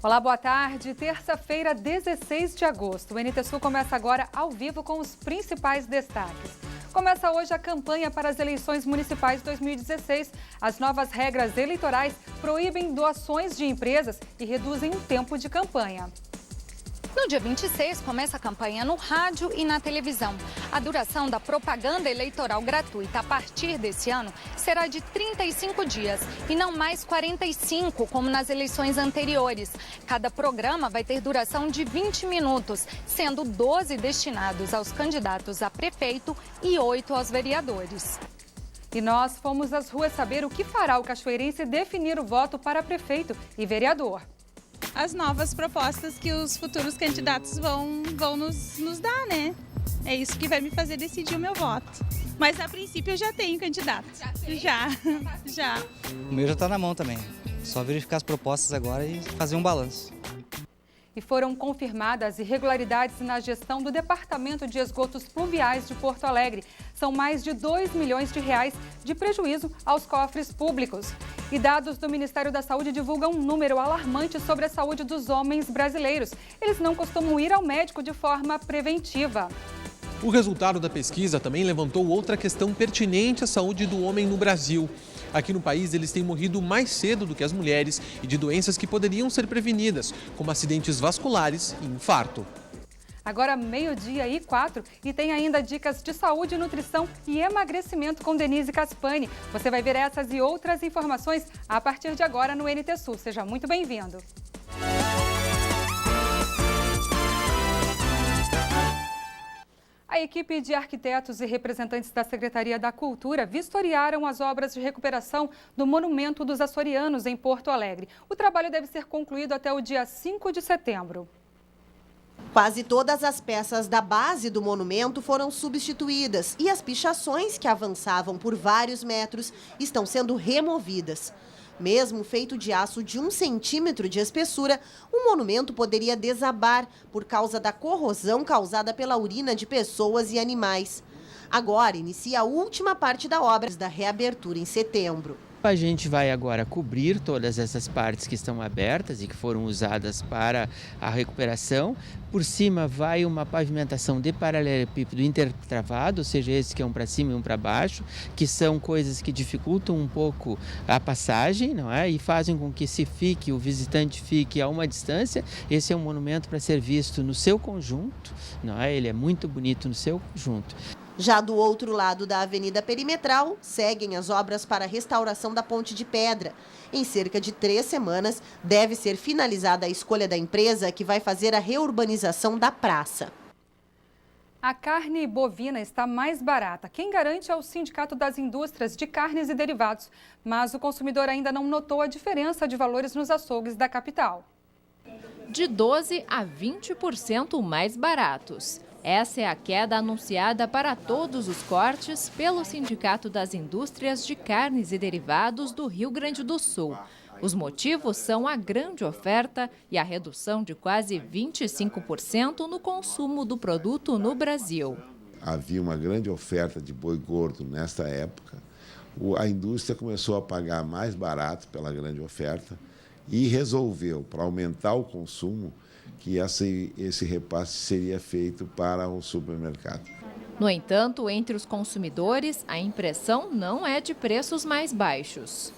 Olá, boa tarde. Terça-feira, 16 de agosto. O NT Sul começa agora ao vivo com os principais destaques. Começa hoje a campanha para as eleições municipais 2016. As novas regras eleitorais proíbem doações de empresas e reduzem o tempo de campanha. No dia 26, começa a campanha no rádio e na televisão. A duração da propaganda eleitoral gratuita a partir desse ano será de 35 dias e não mais 45, como nas eleições anteriores. Cada programa vai ter duração de 20 minutos, sendo 12 destinados aos candidatos a prefeito e 8 aos vereadores. E nós fomos às ruas saber o que fará o cachoeirense definir o voto para prefeito e vereador. As novas propostas que os futuros candidatos vão nos dar, né? É isso que vai me fazer decidir o meu voto. Mas a princípio eu já tenho candidato. Já. O meu já está na mão também. Só verificar as propostas agora e fazer um balanço. E foram confirmadas irregularidades na gestão do Departamento de Esgotos Pluviais de Porto Alegre. São mais de R$ 2 milhões de prejuízo aos cofres públicos. E dados do Ministério da Saúde divulgam um número alarmante sobre a saúde dos homens brasileiros. Eles não costumam ir ao médico de forma preventiva. O resultado da pesquisa também levantou outra questão pertinente à saúde do homem no Brasil. Aqui no país, eles têm morrido mais cedo do que as mulheres e de doenças que poderiam ser prevenidas, como acidentes vasculares e infarto. Agora, 12h04 e tem ainda dicas de saúde, nutrição e emagrecimento com Denise Caspani. Você vai ver essas e outras informações a partir de agora no NT Sul. Seja muito bem-vindo. A equipe de arquitetos e representantes da Secretaria da Cultura vistoriaram as obras de recuperação do Monumento dos Açorianos em Porto Alegre. O trabalho deve ser concluído até o dia 5 de setembro. Quase todas as peças da base do monumento foram substituídas e as pichações, que avançavam por vários metros, estão sendo removidas. Mesmo feito de aço de 1 centímetro de espessura, o monumento poderia desabar por causa da corrosão causada pela urina de pessoas e animais. Agora inicia a última parte da obra, da reabertura em setembro. A gente vai agora cobrir todas essas partes que estão abertas e que foram usadas para a recuperação. Por cima vai uma pavimentação de paralelepípedo intertravado, ou seja, esse que é um para cima e um para baixo, que são coisas que dificultam um pouco a passagem, não é? E fazem com que o visitante fique a uma distância. Esse é um monumento para ser visto no seu conjunto, não é? Ele é muito bonito no seu conjunto. Já do outro lado da Avenida Perimetral, seguem as obras para a restauração da Ponte de Pedra. Em cerca de 3 semanas, deve ser finalizada a escolha da empresa que vai fazer a reurbanização da praça. A carne bovina está mais barata. Quem garante é o Sindicato das Indústrias de Carnes e Derivados. Mas o consumidor ainda não notou a diferença de valores nos açougues da capital. De 12% a 20% mais baratos. Essa é a queda anunciada para todos os cortes pelo Sindicato das Indústrias de Carnes e Derivados do Rio Grande do Sul. Os motivos são a grande oferta e a redução de quase 25% no consumo do produto no Brasil. Havia uma grande oferta de boi gordo nesta época. A indústria começou a pagar mais barato pela grande oferta e resolveu, para aumentar o consumo, que esse repasse seria feito para o supermercado. No entanto, entre os consumidores, a impressão não é de preços mais baixos.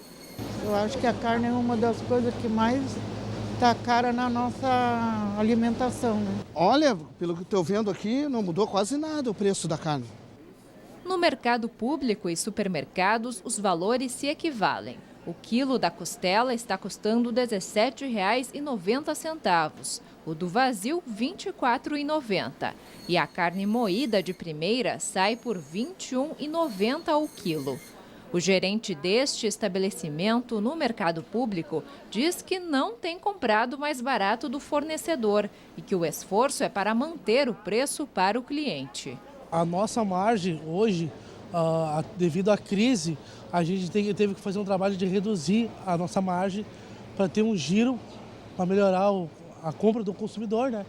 Eu acho que a carne é uma das coisas que mais está cara na nossa alimentação, né? Olha, pelo que estou vendo aqui, não mudou quase nada o preço da carne. No mercado público e supermercados, os valores se equivalem. O quilo da costela está custando R$ 17,90. O do vazio, R$ 24,90. E a carne moída de primeira sai por R$ 21,90 ao quilo. O gerente deste estabelecimento no mercado público diz que não tem comprado mais barato do fornecedor e que o esforço é para manter o preço para o cliente. A nossa margem hoje, devido à crise, a gente teve que fazer um trabalho de reduzir a nossa margem para ter um giro, para melhorar a compra do consumidor, né?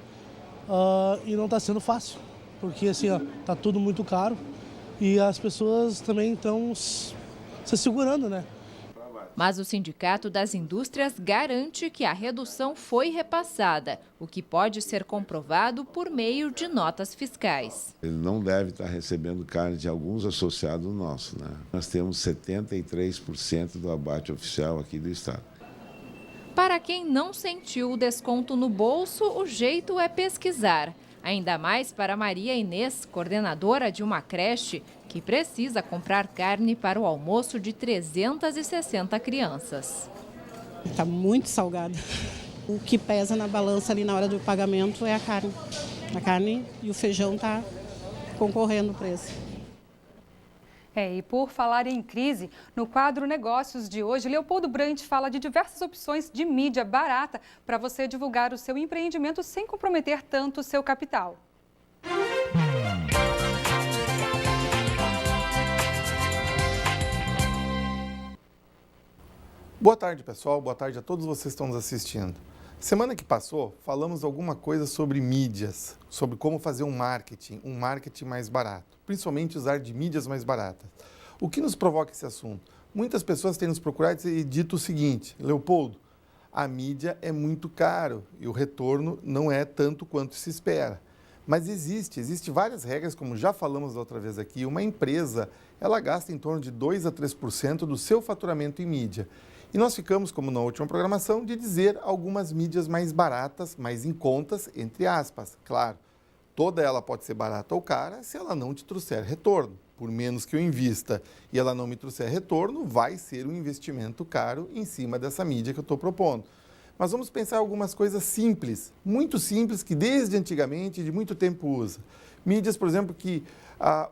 E não está sendo fácil, porque assim, está tudo muito caro e as pessoas também estão se segurando, né? Mas o Sindicato das Indústrias garante que a redução foi repassada, o que pode ser comprovado por meio de notas fiscais. Ele não deve estar recebendo carne de alguns associados nossos, né? Nós temos 73% do abate oficial aqui do estado. Para quem não sentiu o desconto no bolso, o jeito é pesquisar. Ainda mais para Maria Inês, coordenadora de uma creche, que precisa comprar carne para o almoço de 360 crianças. Está muito salgado. O que pesa na balança ali na hora do pagamento é a carne. A carne e o feijão está concorrendo o preço. E por falar em crise, no quadro Negócios de hoje, Leopoldo Brandt fala de diversas opções de mídia barata para você divulgar o seu empreendimento sem comprometer tanto o seu capital. Boa tarde, pessoal. Boa tarde a todos vocês que estão nos assistindo. Semana que passou, falamos alguma coisa sobre mídias, sobre como fazer um marketing mais barato, principalmente usar de mídias mais baratas. O que nos provoca esse assunto? Muitas pessoas têm nos procurado e dito o seguinte: Leopoldo, a mídia é muito caro e o retorno não é tanto quanto se espera. Mas existe várias regras, como já falamos da outra vez aqui. Uma empresa, ela gasta em torno de 2 a 3% do seu faturamento em mídia. E nós ficamos, como na última programação, de dizer algumas mídias mais baratas, mais em contas, entre aspas. Claro, toda ela pode ser barata ou cara se ela não te trouxer retorno. Por menos que eu invista e ela não me trouxer retorno, vai ser um investimento caro em cima dessa mídia que eu estou propondo. Mas vamos pensar algumas coisas simples, muito simples, que desde antigamente, de muito tempo usa. Mídias, por exemplo, que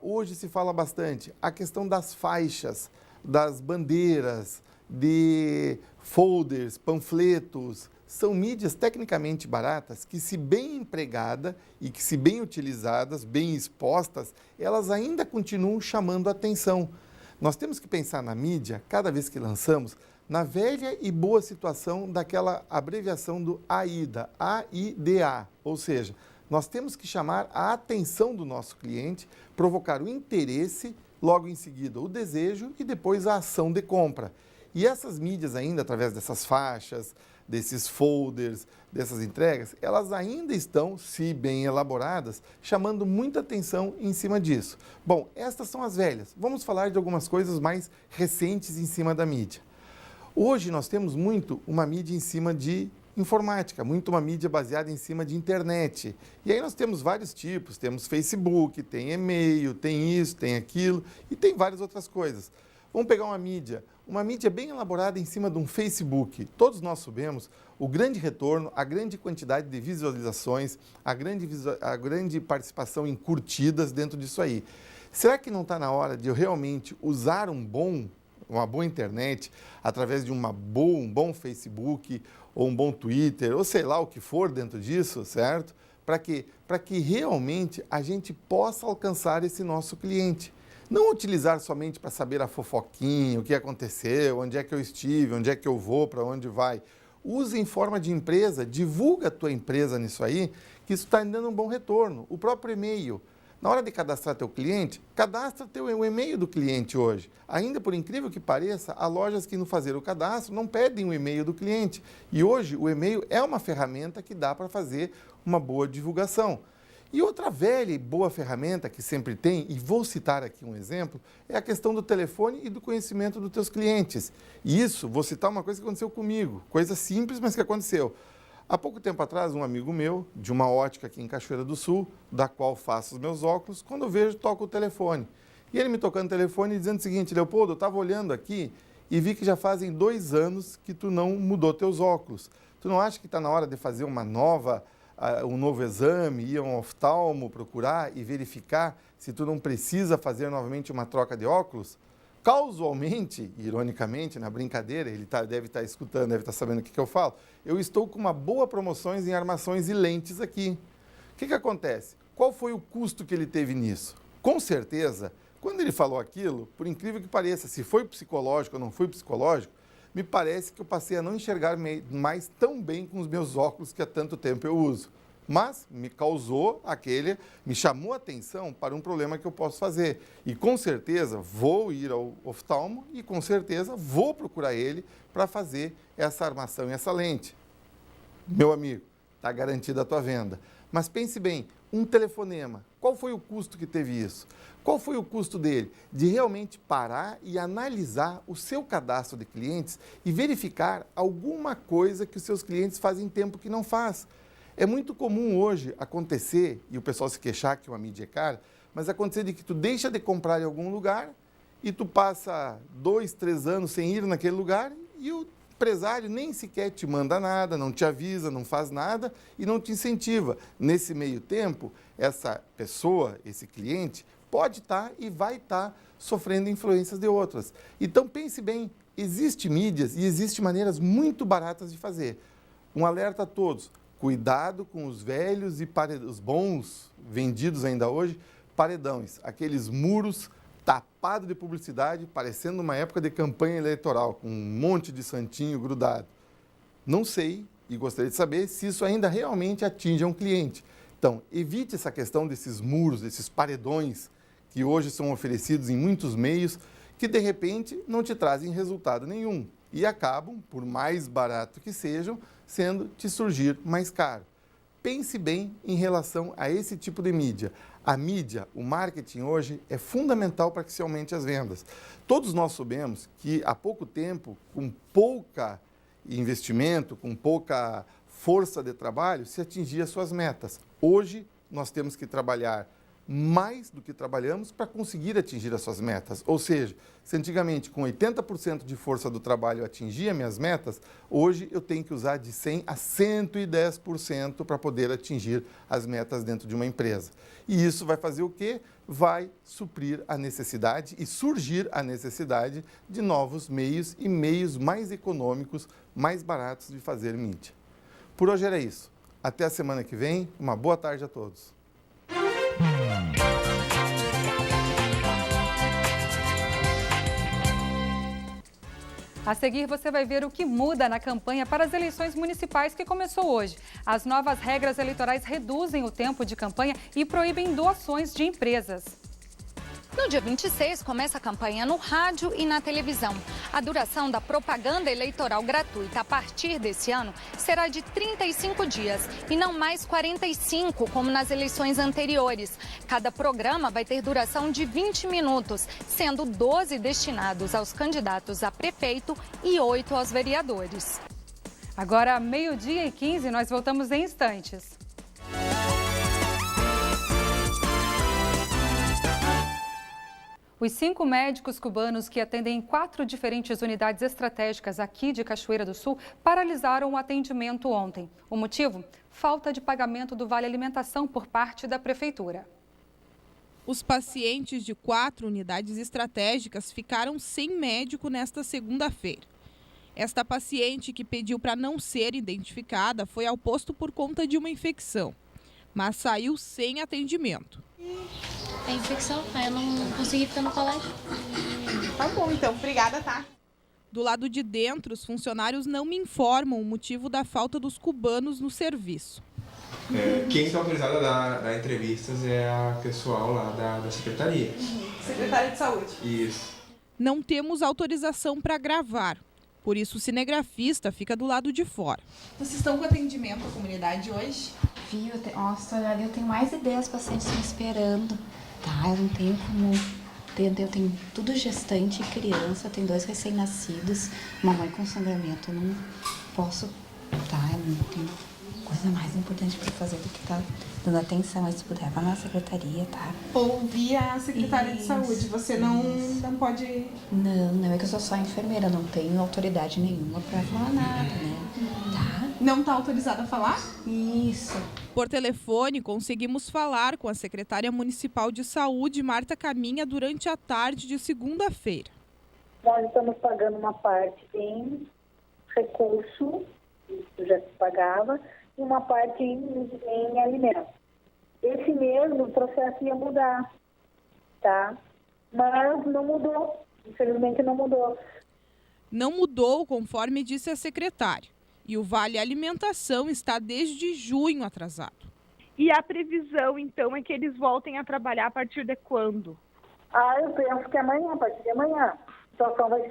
hoje se fala bastante, a questão das faixas, das bandeiras, de folders, panfletos, são mídias tecnicamente baratas que, se bem empregada e que, se bem utilizadas, bem expostas, elas ainda continuam chamando a atenção. Nós temos que pensar na mídia, cada vez que lançamos, na velha e boa situação daquela abreviação do AIDA, AIDA, ou seja, nós temos que chamar a atenção do nosso cliente, provocar o interesse, logo em seguida o desejo e depois a ação de compra. E essas mídias ainda, através dessas faixas, desses folders, dessas entregas, elas ainda estão, se bem elaboradas, chamando muita atenção em cima disso. Bom, estas são as velhas. Vamos falar de algumas coisas mais recentes em cima da mídia. Hoje nós temos muito uma mídia em cima de informática, muito uma mídia baseada em cima de internet. E aí nós temos vários tipos, temos Facebook, tem e-mail, tem isso, tem aquilo e tem várias outras coisas. Vamos pegar uma mídia bem elaborada em cima de um Facebook. Todos nós sabemos o grande retorno, a grande quantidade de visualizações, a grande participação em curtidas dentro disso aí. Será que não está na hora de eu realmente usar uma boa internet através de um bom Facebook ou um bom Twitter, ou sei lá o que for dentro disso, certo? Para quê? Para que realmente a gente possa alcançar esse nosso cliente. Não utilizar somente para saber a fofoquinha, o que aconteceu, onde é que eu estive, onde é que eu vou, para onde vai. Use em forma de empresa, divulga a tua empresa nisso aí, que isso está dando um bom retorno. O próprio e-mail. Na hora de cadastrar teu cliente, cadastra o e-mail do cliente hoje. Ainda por incrível que pareça, há lojas que no fazer o cadastro não pedem o e-mail do cliente. E hoje o e-mail é uma ferramenta que dá para fazer uma boa divulgação. E outra velha e boa ferramenta que sempre tem, e vou citar aqui um exemplo, é a questão do telefone e do conhecimento dos teus clientes. E isso, vou citar uma coisa que aconteceu comigo, coisa simples, mas que aconteceu. Há pouco tempo atrás, um amigo meu, de uma ótica aqui em Cachoeira do Sul, da qual faço os meus óculos, quando eu vejo, toco o telefone. E ele me tocando o telefone e dizendo o seguinte: Leopoldo, eu estava olhando aqui e vi que já fazem 2 anos que tu não mudou teus óculos. Tu não acha que está na hora de fazer um novo exame, ir a um oftalmo, procurar e verificar se tu não precisa fazer novamente uma troca de óculos? Casualmente, ironicamente, na brincadeira, ele deve estar escutando, deve estar sabendo o que eu falo, eu estou com uma boa promoções em armações e lentes aqui. O que acontece? Qual foi o custo que ele teve nisso? Com certeza, quando ele falou aquilo, por incrível que pareça, se foi psicológico ou não foi psicológico, me parece que eu passei a não enxergar mais tão bem com os meus óculos que há tanto tempo eu uso. mas me chamou a atenção para um problema que eu posso fazer. E com certeza vou ir ao oftalmo e com certeza vou procurar ele para fazer essa armação e essa lente. Meu amigo, está garantida a tua venda. Mas pense bem, um telefonema, qual foi o custo que teve isso? Qual foi o custo dele? De realmente parar e analisar o seu cadastro de clientes e verificar alguma coisa que os seus clientes fazem tempo que não faz. É muito comum hoje acontecer, e o pessoal se queixar que uma mídia é cara, mas acontecer de que tu deixa de comprar em algum lugar e tu passa 2, 3 anos sem ir naquele lugar e o empresário nem sequer te manda nada, não te avisa, não faz nada e não te incentiva. Nesse meio tempo, essa pessoa, esse cliente, pode estar e vai estar sofrendo influências de outras. Então pense bem, existem mídias e existem maneiras muito baratas de fazer. Um alerta a todos. Cuidado com os velhos e os bons, vendidos ainda hoje, paredões, aqueles muros tapados de publicidade, parecendo uma época de campanha eleitoral, com um monte de santinho grudado. Não sei e gostaria de saber se isso ainda realmente atinge um cliente. Então, evite essa questão desses muros, desses paredões que hoje são oferecidos em muitos meios, que de repente não te trazem resultado nenhum e acabam, por mais barato que sejam, te surgir mais caro. Pense bem em relação a esse tipo de mídia. A mídia, o marketing hoje é fundamental para que se aumente as vendas. Todos nós sabemos que há pouco tempo, com pouca investimento, com pouca força de trabalho, se atingia suas metas. Hoje, nós temos que trabalhar mais do que trabalhamos para conseguir atingir as suas metas. Ou seja, se antigamente com 80% de força do trabalho eu atingia minhas metas, hoje eu tenho que usar de 100% a 110% para poder atingir as metas dentro de uma empresa. E isso vai fazer o quê? Vai suprir a necessidade e surgir a necessidade de novos meios e meios mais econômicos, mais baratos de fazer mídia. Por hoje era isso. Até a semana que vem. Uma boa tarde a todos. A seguir, você vai ver o que muda na campanha para as eleições municipais que começou hoje. As novas regras eleitorais reduzem o tempo de campanha e proíbem doações de empresas. No dia 26, começa a campanha no rádio e na televisão. A duração da propaganda eleitoral gratuita a partir desse ano será de 35 dias e não mais 45, como nas eleições anteriores. Cada programa vai ter duração de 20 minutos, sendo 12 destinados aos candidatos a prefeito e 8 aos vereadores. Agora, 12h15, nós voltamos em instantes. Os 5 médicos cubanos que atendem em 4 diferentes unidades estratégicas aqui de Cachoeira do Sul paralisaram o atendimento ontem. O motivo? Falta de pagamento do Vale Alimentação por parte da Prefeitura. Os pacientes de 4 unidades estratégicas ficaram sem médico nesta segunda-feira. Esta paciente, que pediu para não ser identificada, foi ao posto por conta de uma infecção, mas saiu sem atendimento. É infecção, eu não consegui ficar no colégio. Tá bom, então, obrigada, tá? Do lado de dentro, os funcionários não me informam o motivo da falta dos cubanos no serviço. Quem está autorizado a dar entrevistas é a pessoal lá da secretaria. Secretária de Saúde. Isso. Não temos autorização para gravar, por isso o cinegrafista fica do lado de fora. Vocês estão com atendimento à comunidade hoje? Viu? Nossa, eu tenho mais de 10 pacientes me esperando. Tá, eu não tenho como... Eu tenho tudo gestante e criança, eu tenho 2 recém-nascidos, uma mãe com sangramento. Eu não posso... Tá, eu não tenho coisa mais importante para fazer do que estar dando atenção. Mas se puder, vá na secretaria, tá? Ou via a secretária de saúde, você não pode... Não, é que eu sou só enfermeira, não tenho autoridade nenhuma para falar nada, né? Tá? Não está autorizada a falar? Isso. Por telefone, conseguimos falar com a secretária municipal de saúde, Marta Caminha, durante a tarde de segunda-feira. Nós estamos pagando uma parte em recurso, isso já se pagava, e uma parte em alimentos. Esse mesmo o processo ia mudar, tá? Mas não mudou, infelizmente não mudou. Não mudou, conforme disse a secretária. E o Vale Alimentação está desde junho atrasado. E a previsão, então, é que eles voltem a trabalhar a partir de quando? Eu penso que amanhã, a partir de amanhã, a situação vai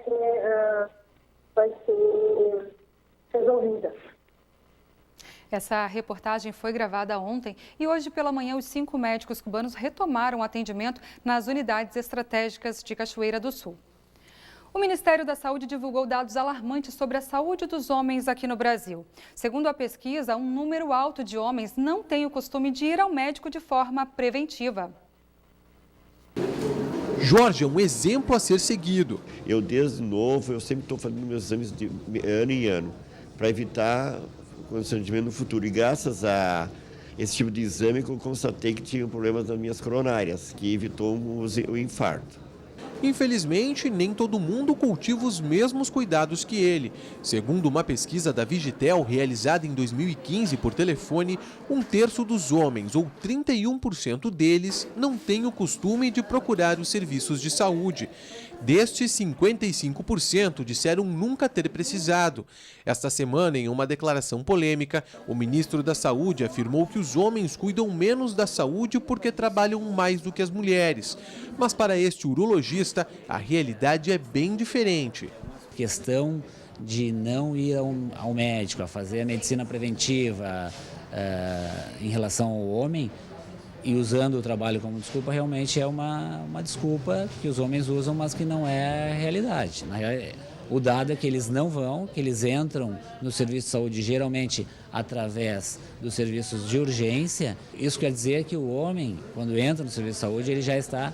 ser resolvida. Essa reportagem foi gravada ontem e hoje pela manhã os 5 médicos cubanos retomaram o atendimento nas unidades estratégicas de Cachoeira do Sul. O Ministério da Saúde divulgou dados alarmantes sobre a saúde dos homens aqui no Brasil. Segundo a pesquisa, um número alto de homens não tem o costume de ir ao médico de forma preventiva. Jorge é um exemplo a ser seguido. Eu, desde novo, eu sempre estou fazendo meus exames de ano em ano, para evitar constrangimento no futuro. E graças a esse tipo de exame que eu constatei que tinha problemas nas minhas coronárias, que evitou o infarto. Infelizmente, nem todo mundo cultiva os mesmos cuidados que ele. Segundo uma pesquisa da Vigitel, realizada em 2015 por telefone, 1/3 dos homens, ou 31% deles, não tem o costume de procurar os serviços de saúde. Destes, 55% disseram nunca ter precisado. Esta semana, em uma declaração polêmica, o ministro da Saúde afirmou que os homens cuidam menos da saúde porque trabalham mais do que as mulheres. Mas para este urologista, a realidade é bem diferente. Questão de não ir ao médico, a fazer a medicina preventiva em relação ao homem, e usando o trabalho como desculpa, realmente é uma desculpa que os homens usam, mas que não é a realidade. O dado é que eles não vão, que eles entram no serviço de saúde geralmente através dos serviços de urgência. Isso quer dizer que o homem, quando entra no serviço de saúde, ele já está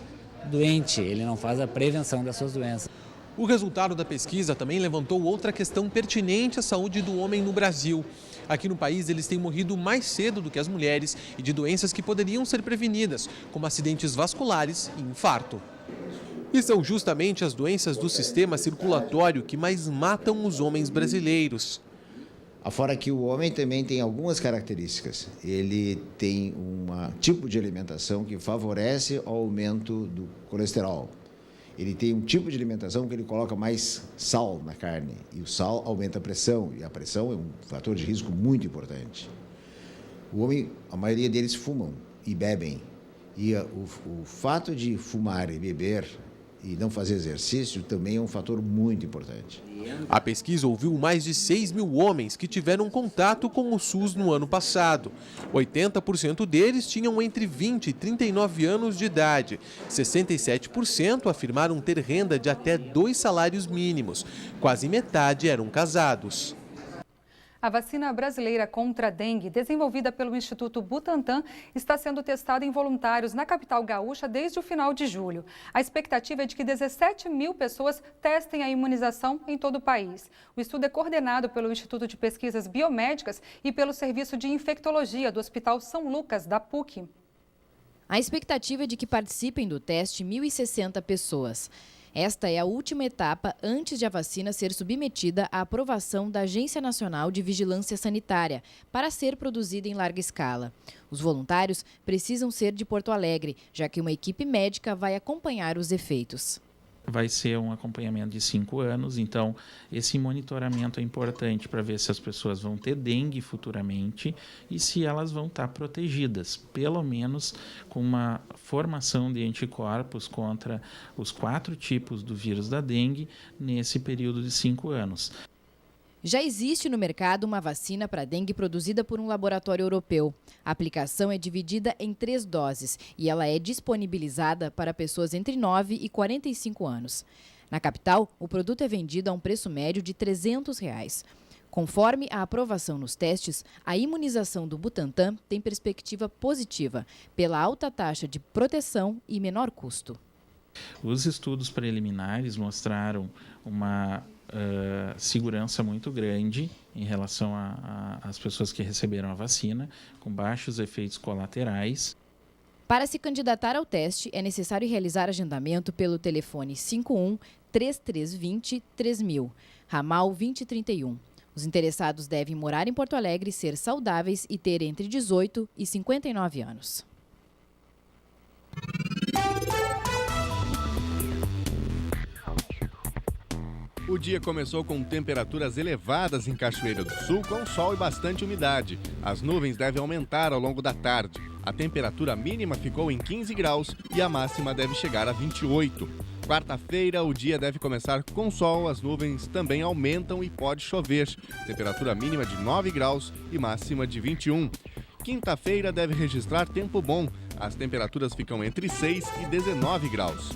doente, ele não faz a prevenção das suas doenças. O resultado da pesquisa também levantou outra questão pertinente à saúde do homem no Brasil. Aqui no país, eles têm morrido mais cedo do que as mulheres e de doenças que poderiam ser prevenidas, como acidentes vasculares e infarto. E são justamente as doenças do sistema circulatório que mais matam os homens brasileiros. Afora que o homem também tem algumas características. Ele tem um tipo de alimentação que favorece o aumento do colesterol. Ele tem um tipo de alimentação que ele coloca mais sal na carne. E o sal aumenta a pressão. E a pressão é um fator de risco muito importante. O homem, a maioria deles fumam e bebem. E o fato de fumar e beber e não fazer exercício também é um fator muito importante. A pesquisa ouviu mais de 6 mil homens que tiveram contato com o SUS no ano passado. 80% deles tinham entre 20 e 39 anos de idade. 67% afirmaram ter renda de até 2 salários mínimos. Quase metade eram casados. A vacina brasileira contra a dengue, desenvolvida pelo Instituto Butantan, está sendo testada em voluntários na capital gaúcha desde o final de julho. A expectativa é de que 17 mil pessoas testem a imunização em todo o país. O estudo é coordenado pelo Instituto de Pesquisas Biomédicas e pelo Serviço de Infectologia do Hospital São Lucas, da PUC. A expectativa é de que participem do teste 1.060 pessoas. Esta é a última etapa antes de a vacina ser submetida à aprovação da Agência Nacional de Vigilância Sanitária para ser produzida em larga escala. Os voluntários precisam ser de Porto Alegre, já que uma equipe médica vai acompanhar os efeitos. Vai ser um acompanhamento de 5 anos, então esse monitoramento é importante para ver se as pessoas vão ter dengue futuramente e se elas vão estar protegidas, pelo menos com uma formação de anticorpos contra os 4 tipos do vírus da dengue nesse período de 5 anos. Já existe no mercado uma vacina para dengue produzida por um laboratório europeu. A aplicação é dividida em 3 doses e ela é disponibilizada para pessoas entre 9 e 45 anos. Na capital, o produto é vendido a um preço médio de R$ 300. Conforme a aprovação nos testes, a imunização do Butantan tem perspectiva positiva, pela alta taxa de proteção e menor custo. Os estudos preliminares mostraram uma segurança muito grande em relação às pessoas que receberam a vacina, com baixos efeitos colaterais. Para se candidatar ao teste, é necessário realizar agendamento pelo telefone 51 3320 3000, ramal 2031. Os interessados devem morar em Porto Alegre, ser saudáveis e ter entre 18 e 59 anos. O dia começou com temperaturas elevadas em Cachoeira do Sul, com sol e bastante umidade. As nuvens devem aumentar ao longo da tarde. A temperatura mínima ficou em 15 graus e a máxima deve chegar a 28. Quarta-feira, o dia deve começar com sol, as nuvens também aumentam e pode chover. Temperatura mínima de 9 graus e máxima de 21. Quinta-feira deve registrar tempo bom. As temperaturas ficam entre 6 e 19 graus.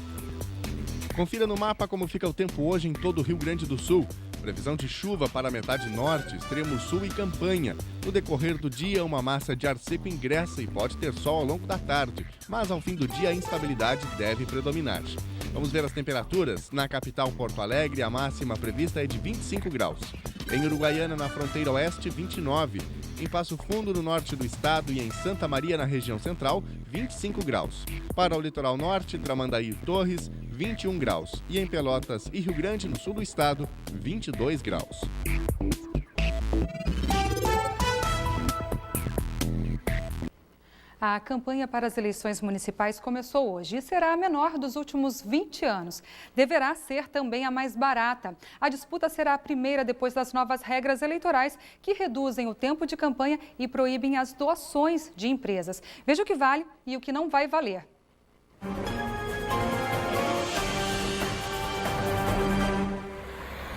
Confira no mapa como fica o tempo hoje em todo o Rio Grande do Sul. Previsão de chuva para a metade norte, extremo sul e campanha. No decorrer do dia, uma massa de ar seco ingressa e pode ter sol ao longo da tarde, mas ao fim do dia a instabilidade deve predominar. Vamos ver as temperaturas. Na capital Porto Alegre, a máxima prevista é de 25 graus. Em Uruguaiana, na fronteira oeste, 29. Em Passo Fundo, no norte do estado, e em Santa Maria, na região central, 25 graus. Para o litoral norte, Tramandaí e Torres, 21 graus. E em Pelotas e Rio Grande, no sul do estado, 22 graus. A campanha para as eleições municipais começou hoje e será a menor dos últimos 20 anos. Deverá ser também a mais barata. A disputa será a primeira depois das novas regras eleitorais que reduzem o tempo de campanha e proíbem as doações de empresas. Veja o que vale e o que não vai valer.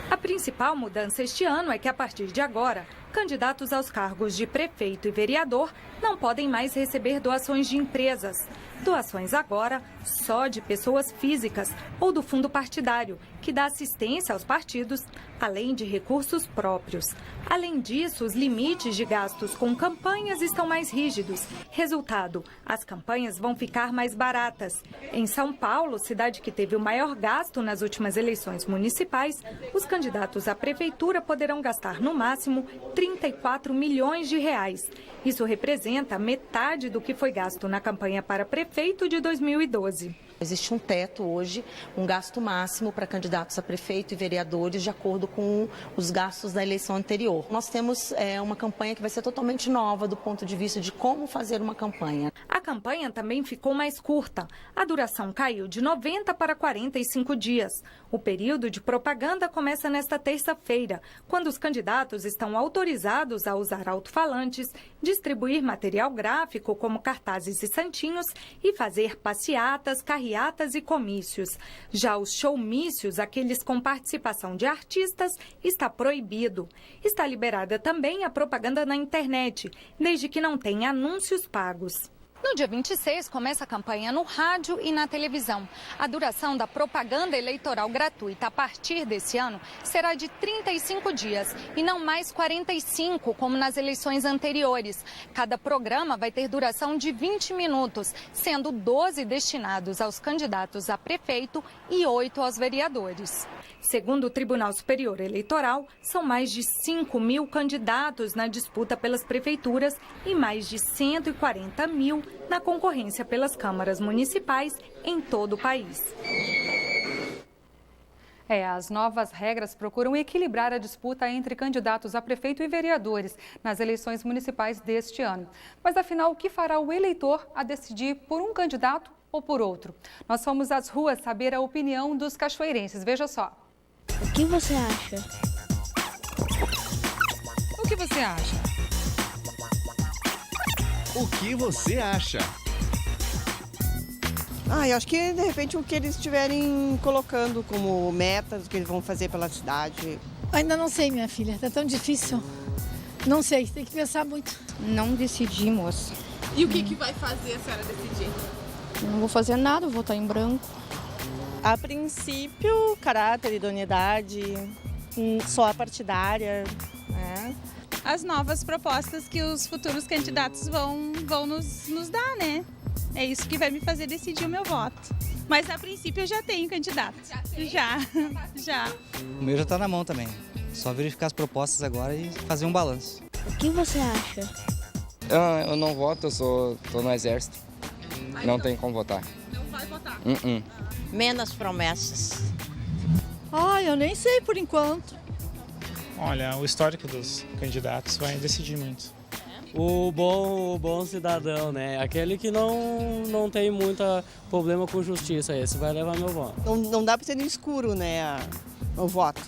A principal mudança este ano é que, a partir de agora, candidatos aos cargos de prefeito e vereador não podem mais receber doações de empresas. Doações agora só de pessoas físicas ou do fundo partidário, que dá assistência aos partidos, além de recursos próprios. Além disso, os limites de gastos com campanhas estão mais rígidos. Resultado, as campanhas vão ficar mais baratas. Em São Paulo, cidade que teve o maior gasto nas últimas eleições municipais, os candidatos à prefeitura poderão gastar no máximo 34 milhões de reais. Isso representa metade do que foi gasto na campanha para prefeito de 2012. Existe um teto hoje, um gasto máximo para candidatos a prefeito e vereadores de acordo com os gastos da eleição anterior. Nós temos uma campanha que vai ser totalmente nova do ponto de vista de como fazer uma campanha. A campanha também ficou mais curta. A duração caiu de 90 para 45 dias. O período de propaganda começa nesta terça-feira, quando os candidatos estão autorizados a usar alto-falantes, distribuir material gráfico como cartazes e santinhos e fazer passeatas, carreatas e comícios. Já os showmícios, aqueles com participação de artistas, está proibido. Está liberada também a propaganda na internet, desde que não tenha anúncios pagos. No dia 26, começa a campanha no rádio e na televisão. A duração da propaganda eleitoral gratuita a partir desse ano será de 35 dias e não mais 45, como nas eleições anteriores. Cada programa vai ter duração de 20 minutos, sendo 12 destinados aos candidatos a prefeito e 8 aos vereadores. Segundo o Tribunal Superior Eleitoral, são mais de 5 mil candidatos na disputa pelas prefeituras e mais de 140 mil na concorrência pelas câmaras municipais em todo o país. As novas regras procuram equilibrar a disputa entre candidatos a prefeito e vereadores nas eleições municipais deste ano. Mas, afinal, o que fará o eleitor a decidir por um candidato ou por outro? Nós fomos às ruas saber a opinião dos cachoeirenses. Veja só. O que você acha? O que você acha? O que você acha? Eu acho que, de repente, o que eles estiverem colocando como metas, o que eles vão fazer pela cidade. Ainda não sei, minha filha. Tá tão difícil. Não sei, tem que pensar muito. Não decidi, moça. E o que vai fazer a senhora decidir? Não vou fazer nada, vou votar em branco. A princípio, caráter, idoneidade, só a partidária. As novas propostas que os futuros candidatos vão nos dar, né? É isso que vai me fazer decidir o meu voto. Mas a princípio eu já tenho candidato. Já. O meu já está na mão também. Só verificar as propostas agora e fazer um balanço. O que você acha? Eu não voto, tô no exército. Não tem como votar. Não vai votar? Menos promessas. Eu nem sei por enquanto. Olha, o histórico dos candidatos vai decidir muito. O bom cidadão, né? Aquele que não tem muito problema com justiça, esse vai levar meu voto. Não dá para ser no escuro, né, o voto.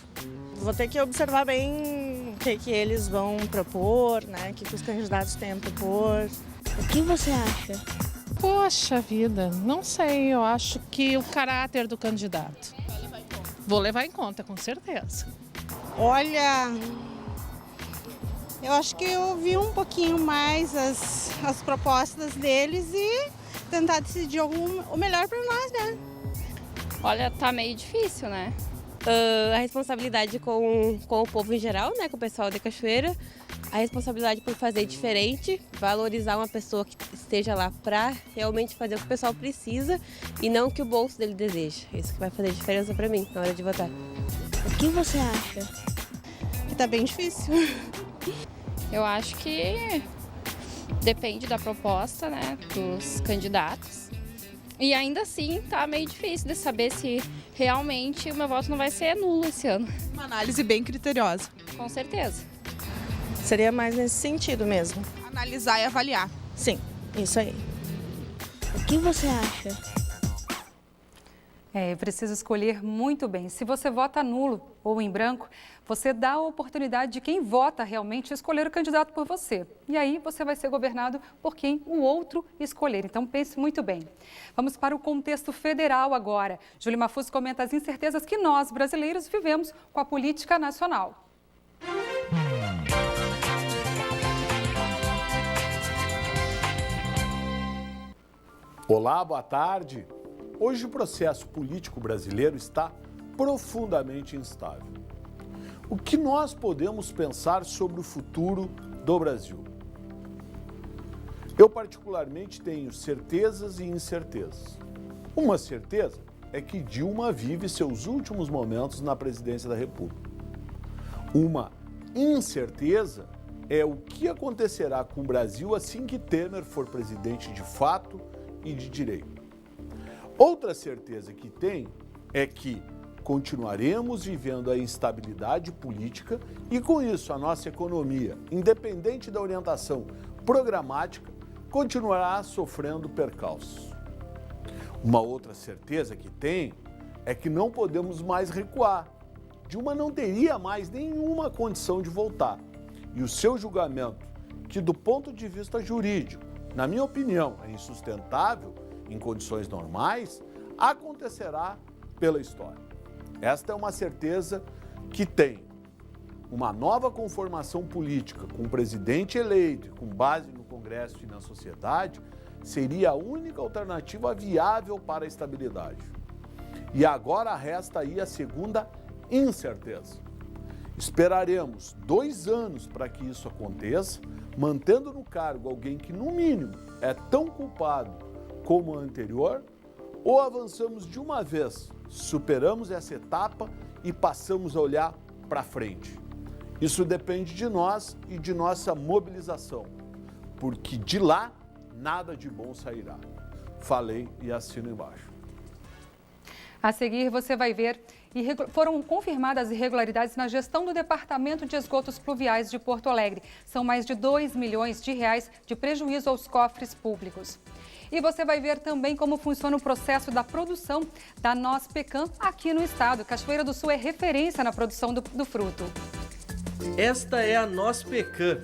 Vou ter que observar bem o que eles vão propor, né? O que os candidatos têm a propor. O que você acha? Poxa vida, não sei, eu acho que o caráter do candidato. Vou levar em conta, com certeza. Olha, eu acho que eu vi um pouquinho mais as propostas deles e tentar decidir o melhor para nós, né? Olha, tá meio difícil, né? A responsabilidade com o povo em geral, né? Com o pessoal de Cachoeira. A responsabilidade por fazer diferente, valorizar uma pessoa que esteja lá para realmente fazer o que o pessoal precisa e não o que o bolso dele deseja. Isso que vai fazer diferença para mim na hora de votar. O que você acha? Que tá bem difícil. Eu acho que depende da proposta, né, dos candidatos. E ainda assim tá meio difícil de saber se realmente o meu voto não vai ser nulo esse ano. Uma análise bem criteriosa. Com certeza. Seria mais nesse sentido mesmo. Analisar e avaliar. Sim, isso aí. O que você acha? Precisa escolher muito bem. Se você vota nulo ou em branco, você dá a oportunidade de quem vota realmente escolher o candidato por você. E aí você vai ser governado por quem o outro escolher. Então pense muito bem. Vamos para o contexto federal agora. Júlia Mafuz comenta as incertezas que nós, brasileiros, vivemos com a política nacional. Olá, boa tarde. Hoje o processo político brasileiro está profundamente instável. O que nós podemos pensar sobre o futuro do Brasil? Eu particularmente tenho certezas e incertezas. Uma certeza é que Dilma vive seus últimos momentos na presidência da República. Uma incerteza é o que acontecerá com o Brasil assim que Temer for presidente de fato e de direito. Outra certeza que tem é que continuaremos vivendo a instabilidade política e, com isso, a nossa economia, independente da orientação programática, continuará sofrendo percalços. Uma outra certeza que tem é que não podemos mais recuar. Dilma não teria mais nenhuma condição de voltar. E o seu julgamento, que do ponto de vista jurídico, na minha opinião, é insustentável em condições normais, acontecerá pela história. Esta é uma certeza que tem uma nova conformação política com o presidente eleito e com base no Congresso e na sociedade, seria a única alternativa viável para a estabilidade. E agora resta aí a segunda incerteza. Esperaremos 2 anos para que isso aconteça, mantendo no cargo alguém que, no mínimo, é tão culpado como o anterior, ou avançamos de uma vez, superamos essa etapa e passamos a olhar para frente. Isso depende de nós e de nossa mobilização, porque de lá nada de bom sairá. Falei e assino embaixo. A seguir, você vai ver, foram confirmadas irregularidades na gestão do Departamento de Esgotos Pluviais de Porto Alegre. São mais de 2 milhões de reais de prejuízo aos cofres públicos. E você vai ver também como funciona o processo da produção da noz pecan aqui no estado. Cachoeira do Sul é referência na produção do fruto. Esta é a noz pecan.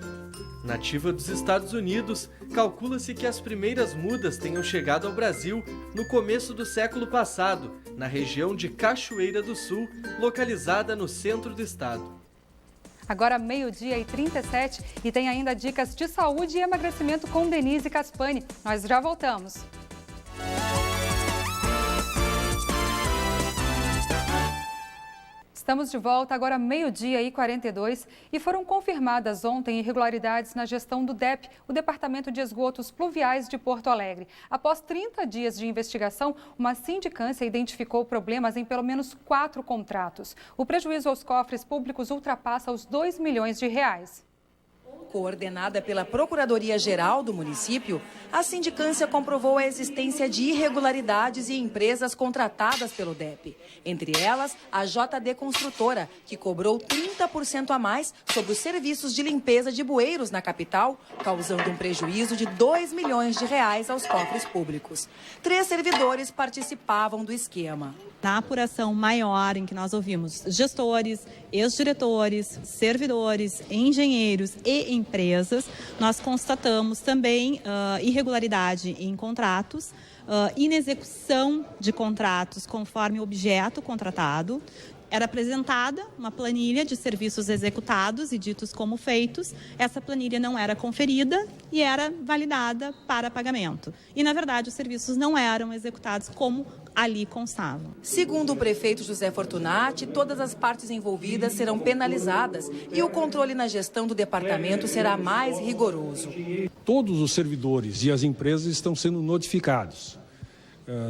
Nativa dos Estados Unidos, calcula-se que as primeiras mudas tenham chegado ao Brasil no começo do século passado, na região de Cachoeira do Sul, localizada no centro do estado. Agora 12h37 e tem ainda dicas de saúde e emagrecimento com Denise Caspani. Nós já voltamos. Estamos de volta, agora 12h42, e foram confirmadas ontem irregularidades na gestão do DEP, o Departamento de Esgotos Pluviais de Porto Alegre. Após 30 dias de investigação, uma sindicância identificou problemas em pelo menos 4 contratos. O prejuízo aos cofres públicos ultrapassa os 2 milhões de reais. Coordenada pela Procuradoria-Geral do município, a sindicância comprovou a existência de irregularidades em empresas contratadas pelo DEP. Entre elas, a JD Construtora, que cobrou 30% a mais sobre os serviços de limpeza de bueiros na capital, causando um prejuízo de R$2 milhões aos cofres públicos. 3 servidores participavam do esquema. Na apuração maior, em que nós ouvimos gestores, ex-diretores, servidores, engenheiros e empresas, nós constatamos também irregularidade em contratos, inexecução de contratos conforme objeto contratado. Era apresentada uma planilha de serviços executados e ditos como feitos. Essa planilha não era conferida e era validada para pagamento. E, na verdade, os serviços não eram executados como ali constavam. Segundo o prefeito José Fortunati, todas as partes envolvidas serão penalizadas e o controle na gestão do departamento será mais rigoroso. Todos os servidores e as empresas estão sendo notificados.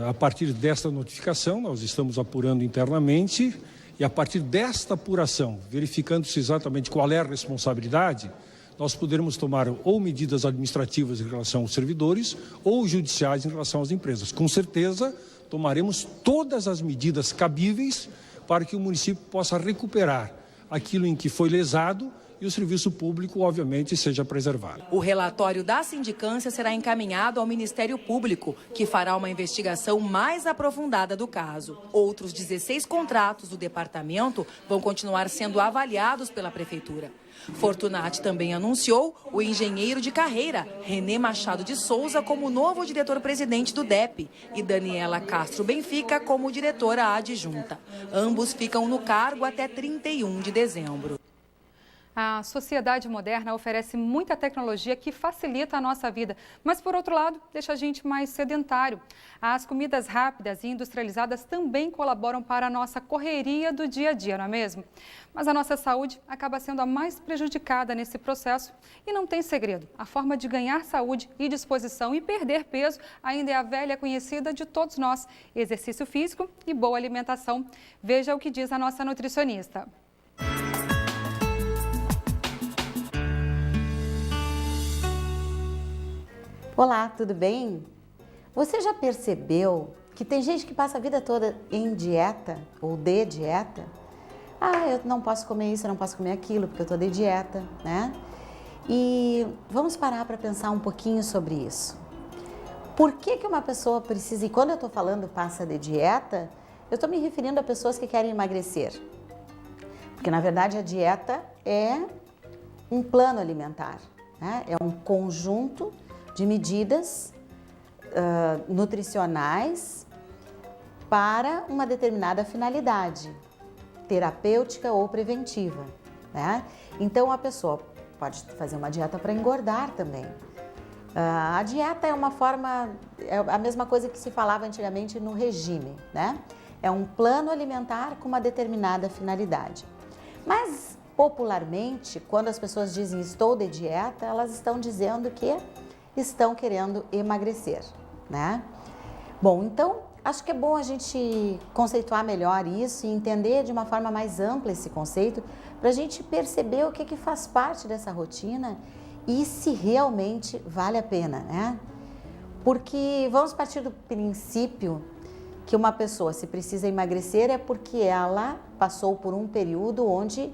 A partir desta notificação, nós estamos apurando internamente. E a partir desta apuração, verificando-se exatamente qual é a responsabilidade, nós poderemos tomar ou medidas administrativas em relação aos servidores ou judiciais em relação às empresas. Com certeza, tomaremos todas as medidas cabíveis para que o município possa recuperar aquilo em que foi lesado e o serviço público, obviamente, seja preservado. O relatório da sindicância será encaminhado ao Ministério Público, que fará uma investigação mais aprofundada do caso. Outros 16 contratos do departamento vão continuar sendo avaliados pela Prefeitura. Fortunati também anunciou o engenheiro de carreira, Renê Machado de Souza, como novo diretor-presidente do DEP e Daniela Castro Benfica como diretora adjunta. Ambos ficam no cargo até 31 de dezembro. A sociedade moderna oferece muita tecnologia que facilita a nossa vida, mas, por outro lado, deixa a gente mais sedentário. As comidas rápidas e industrializadas também colaboram para a nossa correria do dia a dia, não é mesmo? Mas a nossa saúde acaba sendo a mais prejudicada nesse processo. E não tem segredo, a forma de ganhar saúde e disposição e perder peso ainda é a velha conhecida de todos nós: exercício físico e boa alimentação. Veja o que diz a nossa nutricionista. Olá, tudo bem? Você já percebeu que tem gente que passa a vida toda em dieta ou de dieta? Ah, eu não posso comer isso, eu não posso comer aquilo porque eu estou de dieta, né? E vamos parar para pensar um pouquinho sobre isso. Por que uma pessoa precisa, e quando eu estou falando passa de dieta, eu estou me referindo a pessoas que querem emagrecer. Porque, na verdade, a dieta é um plano alimentar, né? É um conjunto de medidas nutricionais para uma determinada finalidade, terapêutica ou preventiva, né? Então, a pessoa pode fazer uma dieta para engordar também. A dieta é uma forma, é a mesma coisa que se falava antigamente no regime, né? É um plano alimentar com uma determinada finalidade. Mas, popularmente, quando as pessoas dizem estou de dieta, elas estão dizendo que estão querendo emagrecer, né? Bom, então, acho que é bom a gente conceituar melhor isso e entender de uma forma mais ampla esse conceito, para a gente perceber o que faz parte dessa rotina e se realmente vale a pena, né? Porque vamos partir do princípio que uma pessoa, se precisa emagrecer, é porque ela passou por um período onde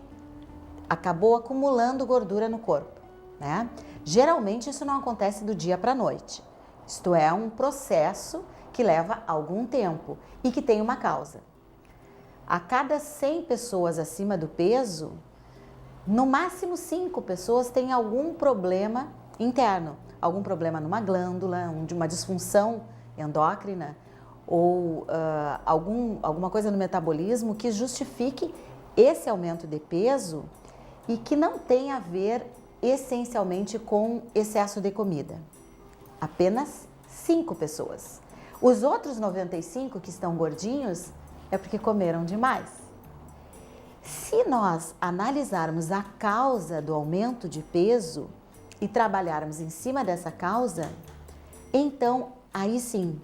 acabou acumulando gordura no corpo, né? Geralmente isso não acontece do dia para a noite. Isto é um processo que leva algum tempo e que tem uma causa. A cada 100 pessoas acima do peso, no máximo 5 pessoas têm algum problema interno, algum problema numa glândula, de uma disfunção endócrina ou alguma coisa no metabolismo que justifique esse aumento de peso e que não tem a ver essencialmente com excesso de comida. Apenas 5 pessoas. Os outros 95 que estão gordinhos é porque comeram demais. Se nós analisarmos a causa do aumento de peso e trabalharmos em cima dessa causa, então aí sim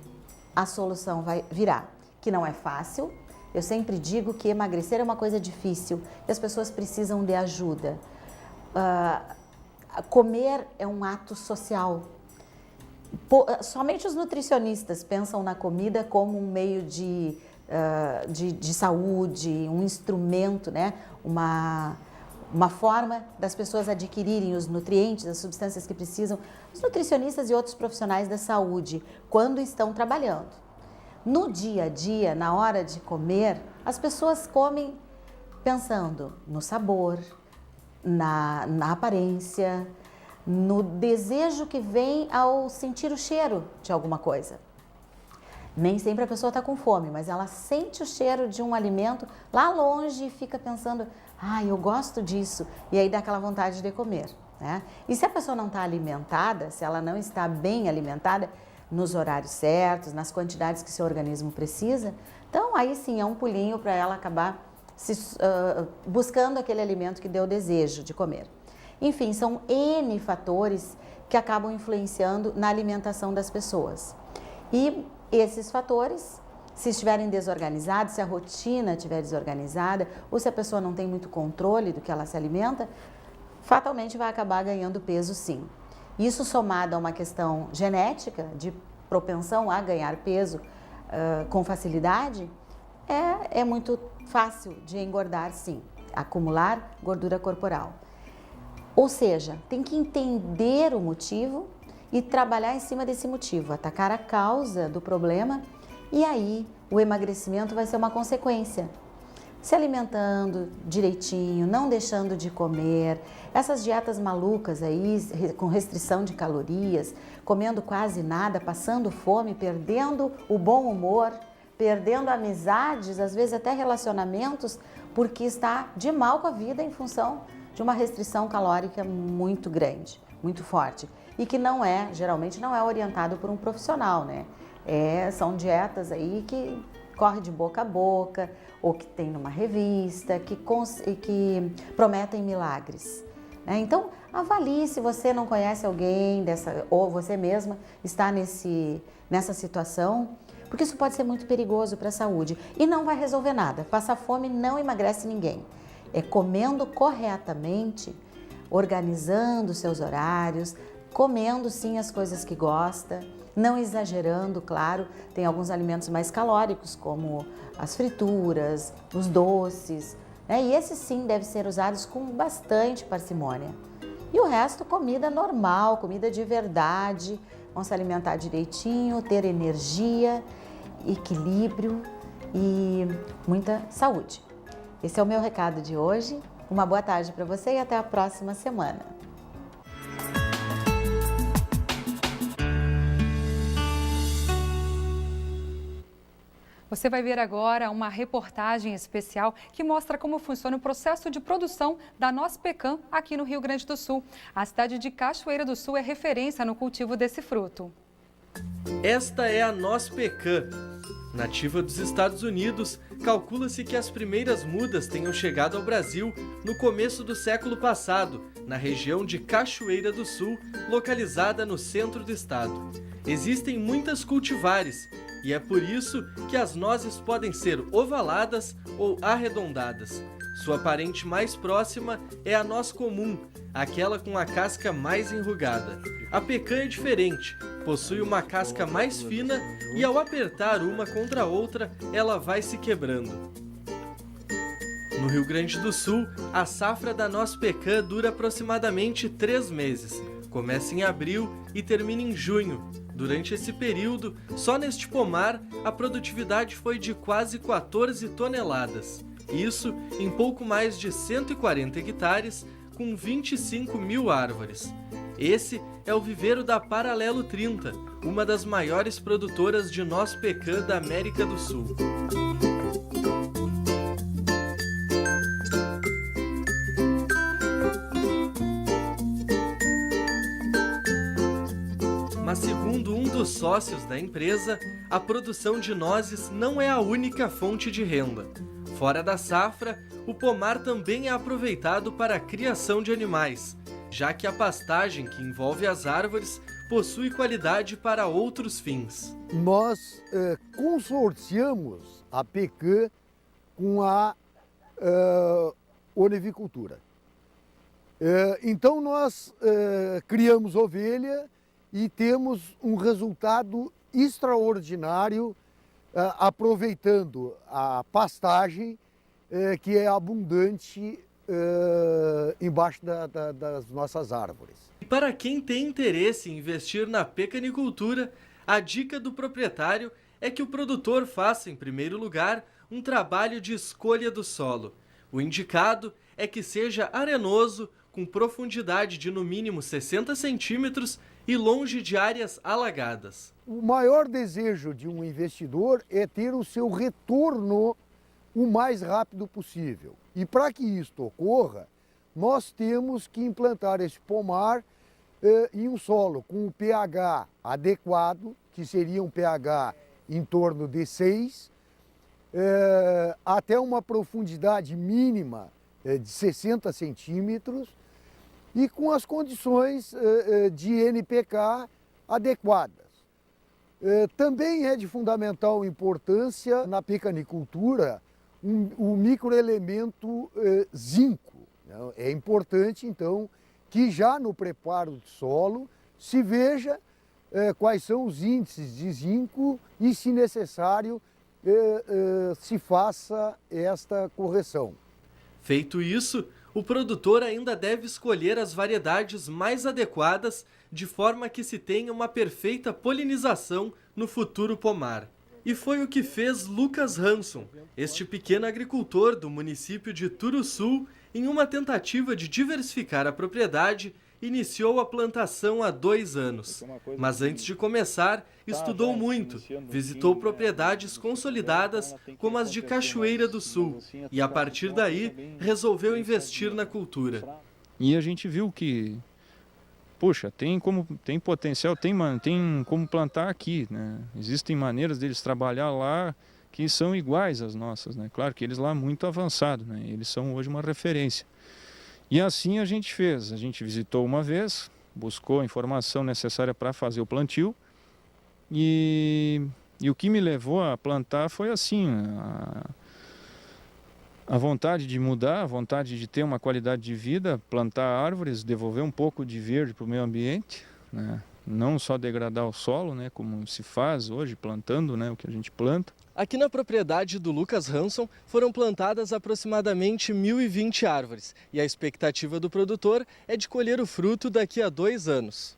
a solução vai virar, que não é fácil. Eu sempre digo que emagrecer é uma coisa difícil e as pessoas precisam de ajuda. comer é um ato social. Somente os nutricionistas pensam na comida como um meio de saúde, um instrumento, né? Uma forma das pessoas adquirirem os nutrientes, as substâncias que precisam, os nutricionistas e outros profissionais da saúde, quando estão trabalhando. No dia a dia, na hora de comer, as pessoas comem pensando no sabor, na aparência, no desejo que vem ao sentir o cheiro de alguma coisa. Nem sempre a pessoa está com fome, mas ela sente o cheiro de um alimento lá longe e fica pensando, eu gosto disso, e aí dá aquela vontade de comer, né? E se a pessoa não está alimentada, se ela não está bem alimentada, nos horários certos, nas quantidades que seu organismo precisa, então aí sim é um pulinho para ela acabar buscando aquele alimento que deu desejo de comer. Enfim, são N fatores que acabam influenciando na alimentação das pessoas. E esses fatores, se estiverem desorganizados, se a rotina estiver desorganizada, ou se a pessoa não tem muito controle do que ela se alimenta, fatalmente vai acabar ganhando peso sim. Isso somado a uma questão genética, de propensão a ganhar peso com facilidade, é muito fácil de engordar sim, acumular gordura corporal. Ou seja, tem que entender o motivo e trabalhar em cima desse motivo, atacar a causa do problema e aí o emagrecimento vai ser uma consequência. Se alimentando direitinho, não deixando de comer, essas dietas malucas aí, com restrição de calorias, comendo quase nada, passando fome, perdendo o bom humor, perdendo amizades, às vezes até relacionamentos, porque está de mal com a vida em função de uma restrição calórica muito grande, muito forte. E que geralmente não é orientado por um profissional, né? São dietas aí que corre de boca a boca, ou que tem numa revista, que prometem milagres. Né? Então, avalie se você não conhece alguém ou você mesma está nessa situação, porque isso pode ser muito perigoso para a saúde e não vai resolver nada. Passar fome não emagrece ninguém. É comendo corretamente, organizando seus horários, comendo sim as coisas que gosta, não exagerando, claro. Tem alguns alimentos mais calóricos, como as frituras, os doces, né? E esses sim devem ser usados com bastante parcimônia. E o resto, comida normal, comida de verdade. Vamos se alimentar direitinho, ter energia, equilíbrio e muita saúde. Esse é o meu recado de hoje. Uma boa tarde para você e até a próxima semana. Você vai ver agora uma reportagem especial que mostra como funciona o processo de produção da noz pecan aqui no Rio Grande do Sul. A cidade de Cachoeira do Sul é referência no cultivo desse fruto. Esta é a noz pecan. Nativa dos Estados Unidos, calcula-se que as primeiras mudas tenham chegado ao Brasil no começo do século passado, na região de Cachoeira do Sul, localizada no centro do estado. Existem muitas cultivares, e é por isso que as nozes podem ser ovaladas ou arredondadas. Sua parente mais próxima é a noz comum, aquela com a casca mais enrugada. A pecan é diferente, possui uma casca mais fina e ao apertar uma contra a outra, ela vai se quebrando. No Rio Grande do Sul, a safra da noz pecan dura aproximadamente 3 meses. Começa em abril e termina em junho. Durante esse período, só neste pomar, a produtividade foi de quase 14 toneladas. Isso em pouco mais de 140 hectares, com 25 mil árvores. Esse é o viveiro da Paralelo 30, uma das maiores produtoras de noz pecan da América do Sul. Mas segundo um dos sócios da empresa, a produção de nozes não é a única fonte de renda. Fora da safra, o pomar também é aproveitado para a criação de animais, já que a pastagem que envolve as árvores possui qualidade para outros fins. Nós consorciamos a pecan com a olivicultura. Então nós criamos ovelha e temos um resultado extraordinário, aproveitando a pastagem que é abundante embaixo das nossas árvores. Para quem tem interesse em investir na pecanicultura, a dica do proprietário é que o produtor faça, em primeiro lugar, um trabalho de escolha do solo. O indicado é que seja arenoso, com profundidade de no mínimo 60 centímetros e longe de áreas alagadas. O maior desejo de um investidor é ter o seu retorno o mais rápido possível. E para que isto ocorra, nós temos que implantar esse pomar em um solo com o pH adequado, que seria um pH em torno de 6, até uma profundidade mínima de 60 centímetros e com as condições de NPK adequadas. Também é de fundamental importância na pecanicultura o microelemento zinco. É importante, então, que já no preparo do solo se veja quais são os índices de zinco e, se necessário, se faça esta correção. Feito isso, o produtor ainda deve escolher as variedades mais adequadas de forma que se tenha uma perfeita polinização no futuro pomar. E foi o que fez Lucas Hanson, este pequeno agricultor do município de Turuçu, em uma tentativa de diversificar a propriedade, iniciou a plantação há 2 anos. Mas antes de começar, estudou muito, visitou propriedades consolidadas como as de Cachoeira do Sul e, a partir daí, resolveu investir na cultura. E a gente viu que, poxa, tem potencial, tem como plantar aqui, né? Existem maneiras deles trabalhar lá que são iguais às nossas, né? Claro que eles lá muito avançados, né? Eles são hoje uma referência. E assim a gente fez, a gente visitou uma vez, buscou a informação necessária para fazer o plantio e o que me levou a plantar foi assim, a vontade de mudar, a vontade de ter uma qualidade de vida, plantar árvores, devolver um pouco de verde para o meio ambiente, né? Não só degradar o solo, né, como se faz hoje plantando, né, o que a gente planta. Aqui na propriedade do Lucas Hanson foram plantadas aproximadamente 1.020 árvores e a expectativa do produtor é de colher o fruto daqui a 2 anos.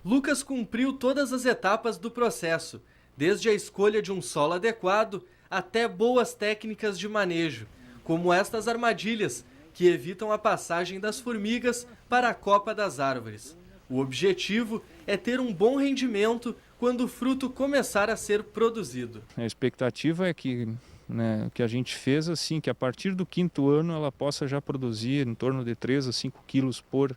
Lucas cumpriu todas as etapas do processo, desde a escolha de um solo adequado até boas técnicas de manejo, como estas armadilhas que evitam a passagem das formigas para a copa das árvores. O objetivo é ter um bom rendimento quando o fruto começar a ser produzido. A expectativa é que, né, que a gente fez assim, que a partir do 5º ano ela possa já produzir em torno de 3 a 5 quilos por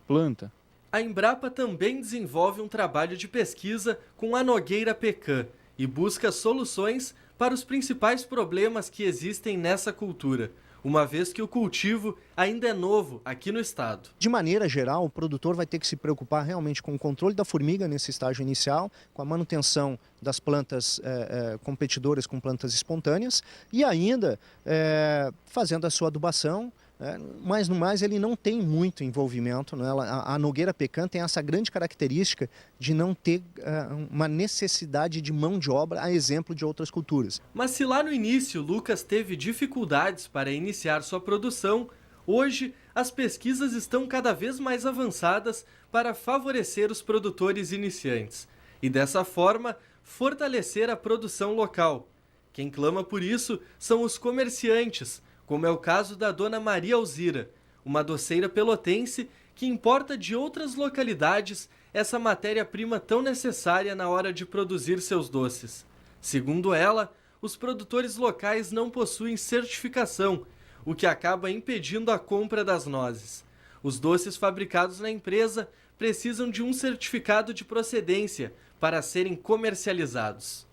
planta. A Embrapa também desenvolve um trabalho de pesquisa com a nogueira pecan e busca soluções para os principais problemas que existem nessa cultura, uma vez que o cultivo ainda é novo aqui no estado. De maneira geral, o produtor vai ter que se preocupar realmente com o controle da formiga nesse estágio inicial, com a manutenção das plantas competidoras com plantas espontâneas e ainda fazendo a sua adubação. Mas no mais ele não tem muito envolvimento, né? A nogueira pecan tem essa grande característica de não ter uma necessidade de mão de obra, a exemplo de outras culturas. Mas se lá no início Lucas teve dificuldades para iniciar sua produção, hoje as pesquisas estão cada vez mais avançadas para favorecer os produtores iniciantes e dessa forma fortalecer a produção local. Quem clama por isso são os comerciantes, como é o caso da dona Maria Alzira, uma doceira pelotense que importa de outras localidades essa matéria-prima tão necessária na hora de produzir seus doces. Segundo ela, os produtores locais não possuem certificação, o que acaba impedindo a compra das nozes. Os doces fabricados na empresa precisam de um certificado de procedência para serem comercializados.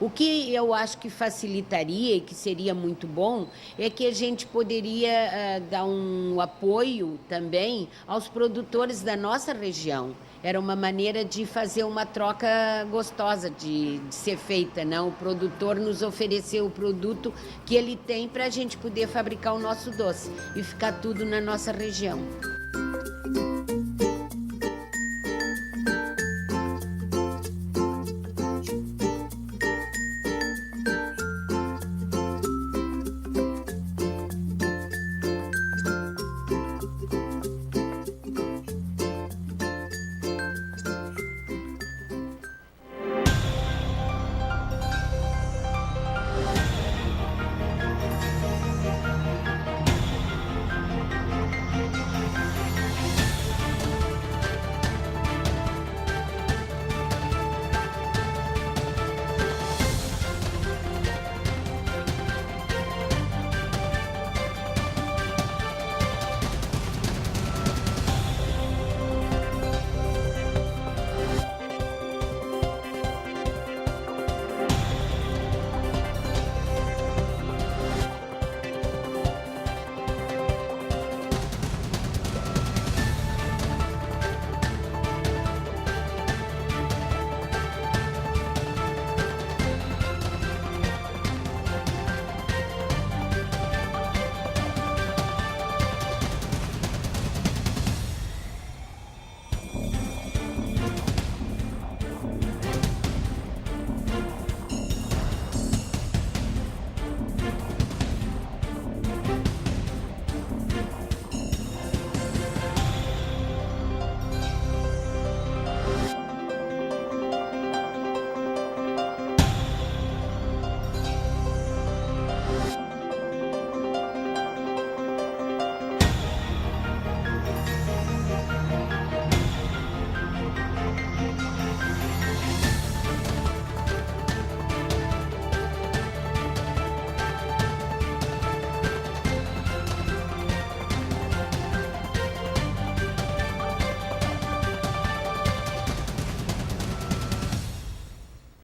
O que eu acho que facilitaria e que seria muito bom é que a gente poderia dar um apoio também aos produtores da nossa região. Era uma maneira de fazer uma troca gostosa de ser feita, né? O produtor nos oferecer o produto que ele tem para a gente poder fabricar o nosso doce e ficar tudo na nossa região.